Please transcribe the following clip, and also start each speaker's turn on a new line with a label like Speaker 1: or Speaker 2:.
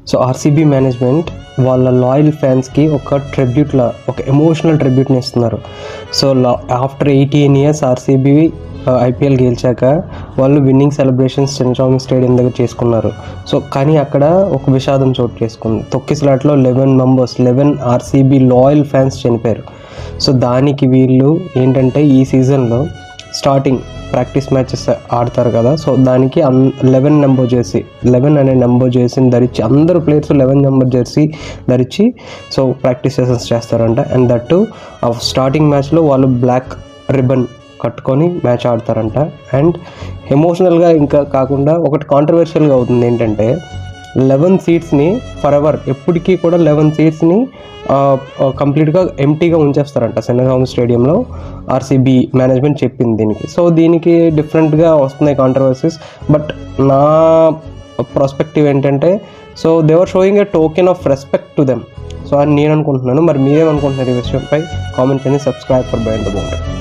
Speaker 1: So RCB management వాళ్ళ loyal ఫ్యాన్స్కి ఒక ట్రిబ్యూట్లా, ఒక ఎమోషనల్ ట్రిబ్యూట్ని ఇస్తున్నారు. So after 18 years RCB IPL గెలిచాక వాళ్ళు విన్నింగ్ సెలబ్రేషన్స్ చిన్నస్వామి స్టేడియం దగ్గర చేసుకున్నారు. సో కానీ అక్కడ ఒక విషాదం చోటు చేసుకుంది. తొక్కిసలాట్లో 11 ఆర్సీబీ లాయల్ ఫ్యాన్స్ చనిపోయారు. సో దానికి వీళ్ళు ఏంటంటే ఈ సీజన్లో స్టార్టింగ్ ప్రాక్టీస్ మ్యాచెస్ ఆడతారు కదా, సో దానికి 11 అనే నెంబర్ జెర్సీని ధరించి అందరూ ప్లేయర్స్ 11 నెంబర్ జెర్సీ ధరించి సో ప్రాక్టీస్ సెషన్స్ చేస్తారంట. అండ్ దట్ ఆ స్టార్టింగ్ మ్యాచ్లో వాళ్ళు బ్లాక్ రిబన్ కట్టుకొని మ్యాచ్ ఆడతారంట. అండ్ ఎమోషనల్గా ఇంకా కాకుండా ఒకటి కాంట్రవర్షియల్గా అవుతుంది ఏంటంటే 11 సీట్స్ని ఫర్ ఎవర్ ఎప్పటికీ కూడా 11 సీట్స్ని కంప్లీట్గా ఎంటీగా ఉంచేస్తారంట చిన్నస్వామి స్టేడియంలో. ఆర్సీబీ మేనేజ్మెంట్ చెప్పింది దీనికి. సో దీనికి డిఫరెంట్గా వస్తున్నాయి కాంట్రవర్సీస్. బట్ నా పర్స్పెక్టివ్ ఏంటంటే so they are showing a token of respect to them. So అని నేను అనుకుంటున్నాను. మరి మీరేమనుకుంటున్నారు ఈ విషయంపై? కామెంట్ చేయండి. Subscribe for behind the boundary.